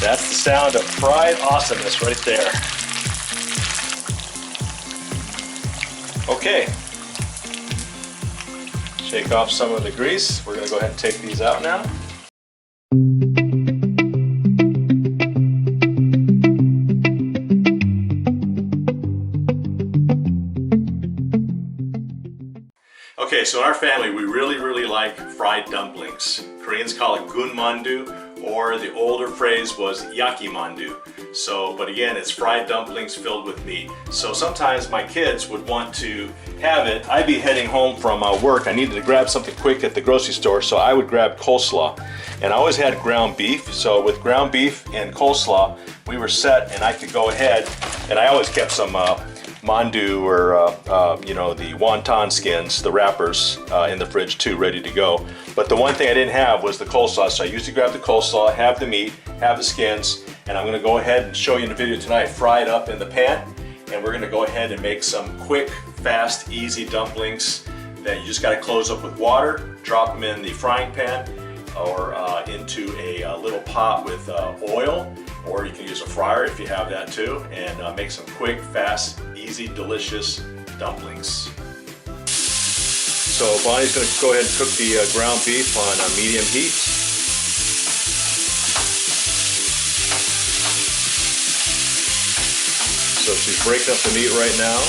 That's the sound of fried awesomeness right there. Okay. Shake off some of the grease. We're going to go ahead and take these out now. Okay, so in our family we really like fried dumplings. Koreans call it Goon Mandu, or the older phrase was Yaki Mandu. So, but again, it's fried dumplings filled with meat. So sometimes my kids would want to have it. I'd be heading home from work. I needed to grab something quick at the grocery store, so I would grab coleslaw. And I always had ground beef, so with ground beef and coleslaw, we were set, and I could go ahead, and I always kept some mandu or you know, the wonton skins, the wrappers in the fridge too, ready to go. But the one thing I didn't have was the coleslaw, so I usually grab the coleslaw, have the meat, have the skins, and I'm going to go ahead and show you in the video tonight, fry it up in the pan, and we're going to go ahead and make some quick, fast, easy dumplings that you just got to close up with water, drop them in the frying pan, or into a little pot with oil, or you can use a fryer if you have that too, and make some quick, fast, easy, delicious dumplings. So Bonnie's going to go ahead and cook the ground beef on medium heat. So she's breaking up the meat right now.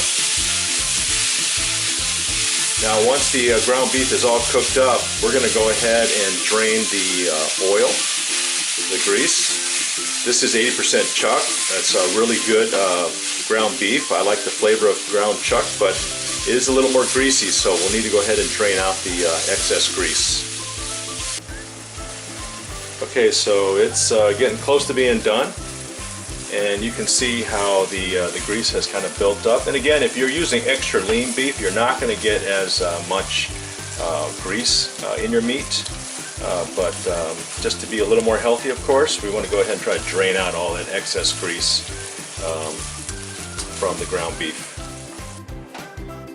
Now once the ground beef is all cooked up, we're going to go ahead and drain the oil, the grease. This is 80% chuck. That's a really good ground beef. I like the flavor of ground chuck, but it is a little more greasy, so we'll need to go ahead and drain out the excess grease. Okay, so it's getting close to being done, and you can see how the grease has kind of built up. And again, if you're using extra lean beef, you're not going to get as much grease in your meat. But just to be a little more healthy, of course, we want to go ahead and try to drain out all that excess grease from the ground beef.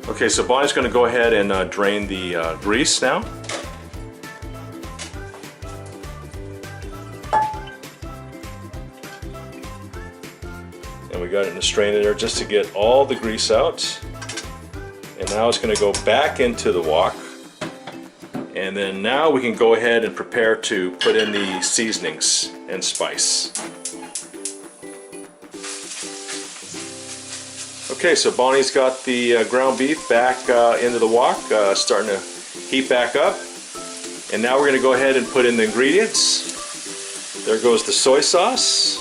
Okay, so Bonnie's going to go ahead and drain the grease now. And we got it in the strainer there just to get all the grease out. And now it's going to go back into the wok. And then now we can go ahead and prepare to put in the seasonings and spice. Okay, so Bonnie's got the ground beef back into the wok, starting to heat back up. And now we're going to go ahead and put in the ingredients. There goes the soy sauce.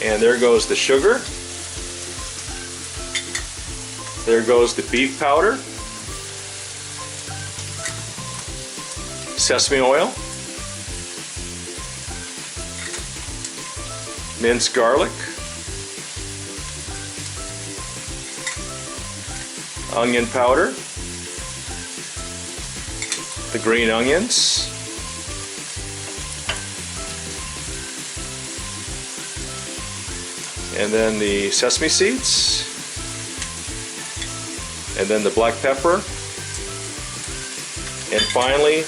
And there goes the sugar. There goes the beef powder. Sesame oil. Minced garlic. Onion powder, the green onions, and then the sesame seeds, and then the black pepper, and finally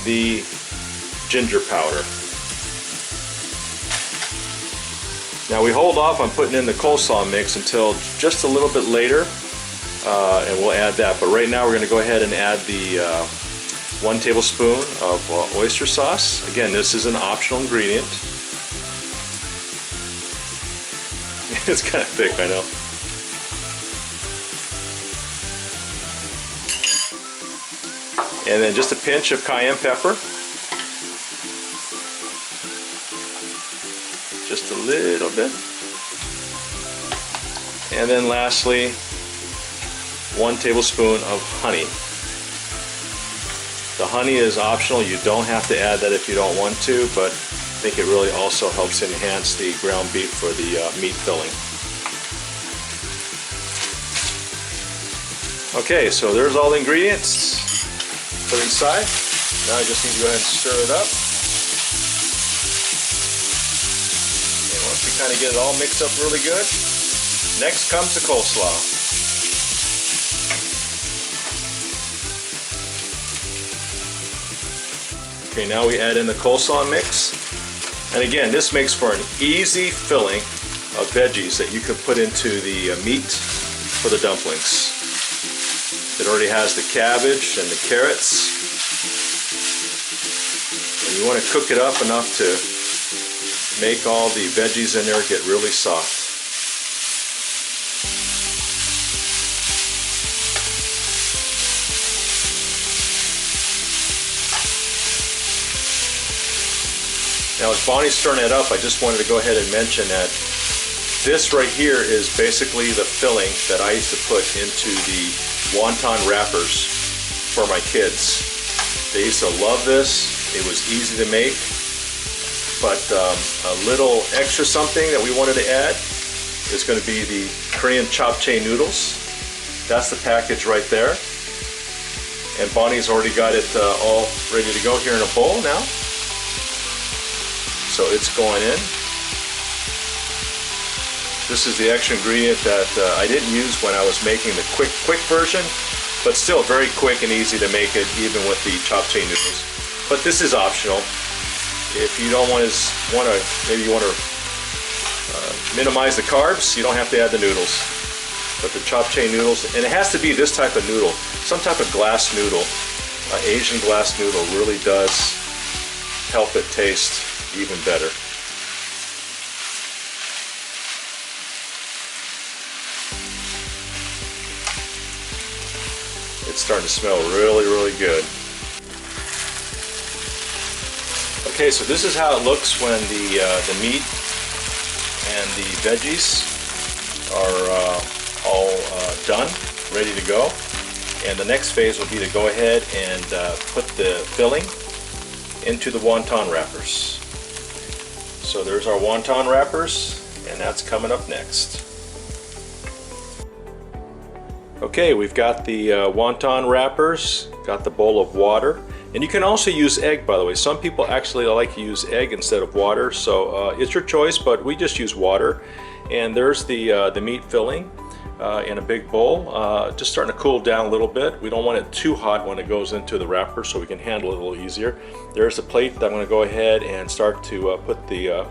the ginger powder. Now we hold off on putting in the coleslaw mix until just a little bit later. And we'll add that, but right now we're going to go ahead and add the 1 tablespoon of oyster sauce. Again, this is an optional ingredient. It's kind of thick, I know. And then just a pinch of cayenne pepper. Just a little bit. And then lastly, 1 tablespoon of honey. The honey is optional. You don't have to add that if you don't want to, but I think it really also helps enhance the ground beef for the meat filling. Okay, so there's all the ingredients put inside. Now I just need to go ahead and stir it up. And once we kind of get it all mixed up really good, next comes the coleslaw. Okay, now we add in the coleslaw mix. And again, this makes for an easy filling of veggies that you can put into the meat for the dumplings. It already has the cabbage and the carrots. And you want to cook it up enough to make all the veggies in there get really soft. Now as Bonnie's stirring it up, I just wanted to go ahead and mention that this right here is basically the filling that I used to put into the wonton wrappers for my kids. They used to love this. It was easy to make, but a little extra something that we wanted to add is going to be the Korean Japchae noodles. That's the package right there. And Bonnie's already got it all ready to go here in a bowl now. So it's going in. This is the extra ingredient that I didn't use when I was making the quick version, but still very quick and easy to make it even with the Japchae noodles. But this is optional. If you don't maybe you want to minimize the carbs, you don't have to add the noodles. But the Japchae noodles, and it has to be this type of noodle, some type of glass noodle. Asian glass noodle really does help it taste even better. It's starting to smell really, really good. Okay, so this is how it looks when the meat and the veggies are all done, ready to go. And the next phase will be to go ahead and put the filling into the wonton wrappers. So there's our wonton wrappers, and that's coming up next. Okay, we've got the wonton wrappers, got the bowl of water, and you can also use egg, by the way. Some people actually like to use egg instead of water, so it's your choice, but we just use water. And there's the meat filling in a big bowl, just starting to cool down a little bit. We don't want it too hot when it goes into the wrapper, so we can handle it a little easier. There's a plate that I'm going to go ahead and start to put the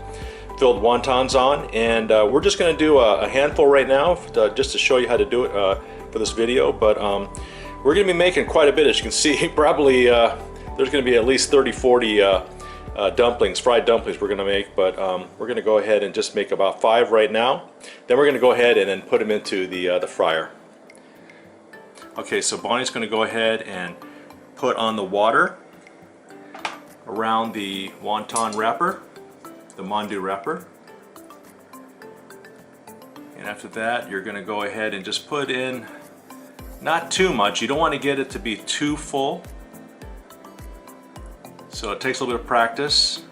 filled wontons on, and we're just going to do a handful right now just to show you how to do it for this video. But we're going to be making quite a bit, as you can see. Probably there's going to be at least 30-40 dumplings, fried dumplings we're going to make, but we're going to go ahead and just make about 5 right now. Then we're going to go ahead and then put them into the fryer. Okay, so Bonnie's going to go ahead and put on the water around the wonton wrapper, the mandu wrapper. And after that, you're going to go ahead and just put in not too much. You don't want to get it to be too full. So it takes a little bit of practice,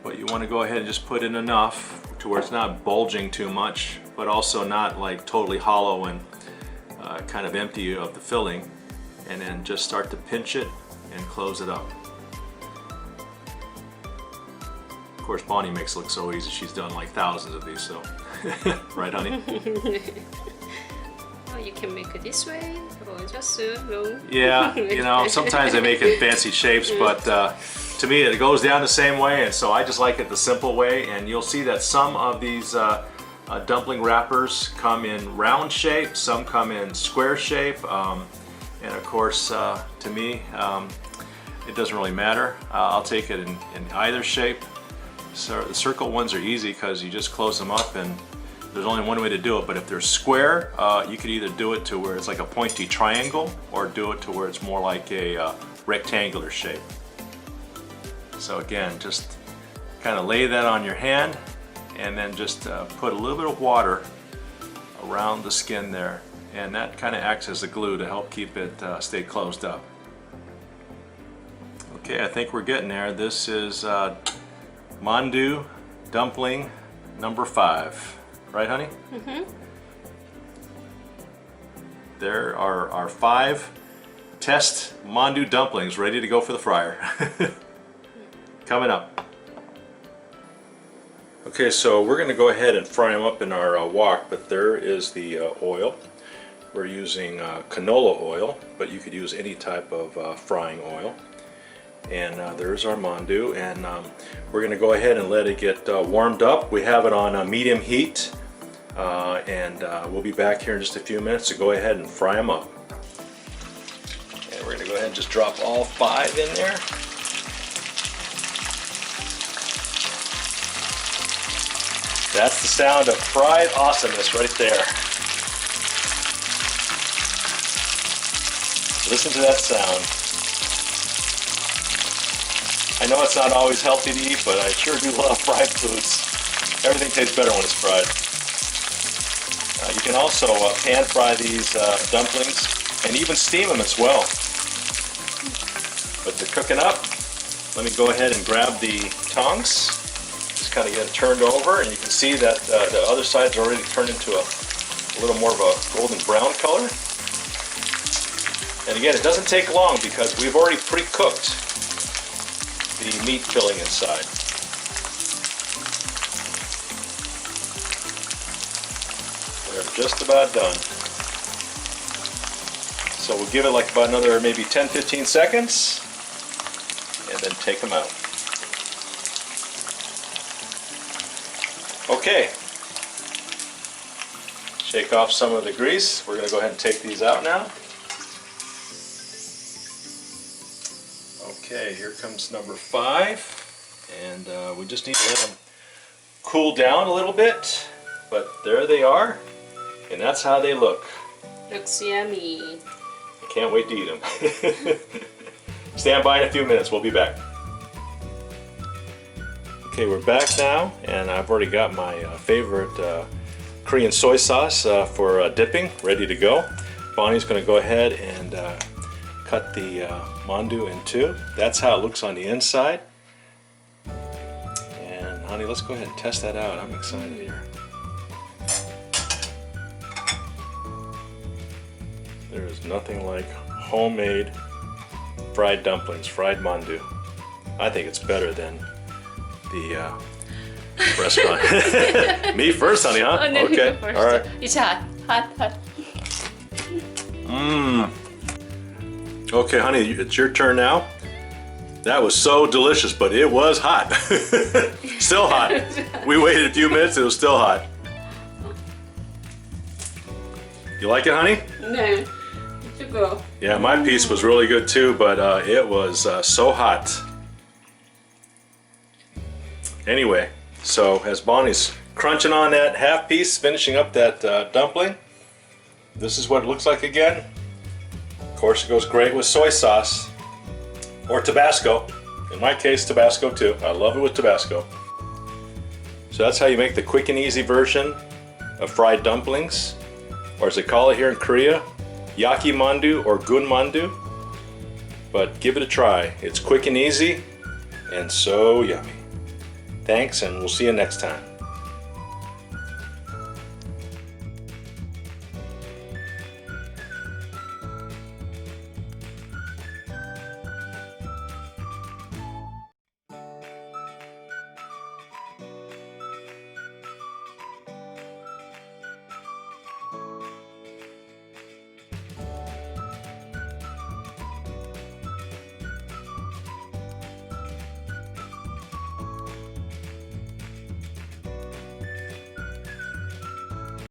but you want to go ahead and just put in enough to where it's not bulging too much, but also not like totally hollow and kind of empty of the filling. And then just start to pinch it and close it up. Of course, Bonnie makes it look so easy. She's done like thousands of these, so right, honey? Oh, you can make it this way, or just roll. Yeah, you know, sometimes I make it fancy shapes, but to me it goes down the same way, and so I just like it the simple way. And you'll see that some of these dumpling wrappers come in round shape, some come in square shape, and of course, to me, it doesn't really matter. I'll take it in either shape. So the circle ones are easy because you just close them up, and there's only one way to do it. But if they're square, you could either do it to where it's like a pointy triangle, or do it to where it's more like a rectangular shape. So again, just kind of lay that on your hand, and then just put a little bit of water around the skin there, and that kind of acts as a glue to help keep it stay closed up. Okay, I think we're getting there. This is Mandu dumpling number 5. Right, honey? Mm-hmm. There are our 5 test Mandu dumplings ready to go for the fryer. Coming up. Okay, so we're going to go ahead and fry them up in our wok, but there is the oil. We're using canola oil, but you could use any type of frying oil. And there's our mandu, and we're going to go ahead and let it get warmed up. We have it on medium heat, and we'll be back here in just a few minutes to go ahead and fry them up. And we're going to go ahead and just drop all 5 in there. That's the sound of fried awesomeness right there. Listen to that sound. I know it's not always healthy to eat, but I sure do love fried foods. Everything tastes better when it's fried. You can also pan fry these dumplings and even steam them as well. But they're cooking up. Let me go ahead and grab the tongs. Just kind of get it turned over, and you can see that the other side's already turned into a little more of a golden brown color. And again, it doesn't take long because we've already pre-cooked the meat filling inside. They're just about done. So we'll give it like about another maybe 10-15 seconds and then take them out. Okay. Shake off some of the grease. We're going to go ahead and take these out now. Okay, here comes number 5, and we just need to let them cool down a little bit, but there they are, and that's how they look. Looks yummy. I can't wait to eat them. Stand by in a few minutes, we'll be back. Okay, we're back now, and I've already got my favorite Korean soy sauce for dipping ready to go. Bonnie's going to go ahead and cut the mandu in 2. That's how it looks on the inside. And honey, let's go ahead and test that out. I'm excited here. There is nothing like homemade fried dumplings, fried mandu. I think it's better than the restaurant. Me first, honey, huh? Oh, no, okay, you go first. all right. It's hot, hot. Mmm. Okay, honey, it's your turn now. That was so delicious, but it was hot. Still hot. We waited a few minutes, it was still hot. You like it, honey? No, to go. Yeah, my piece was really good too, but it was so hot. Anyway, so as Bonnie's crunching on that half piece, finishing up that dumpling, this is what it looks like again. Of course, it goes great with soy sauce or Tabasco. In my case, Tabasco too. I love it with Tabasco. So that's how you make the quick and easy version of fried dumplings, or as they call it here in Korea, Yaki Mandu or Goon Mandu. But give it a try. It's quick and easy and so yummy. Thanks, and we'll see you next time.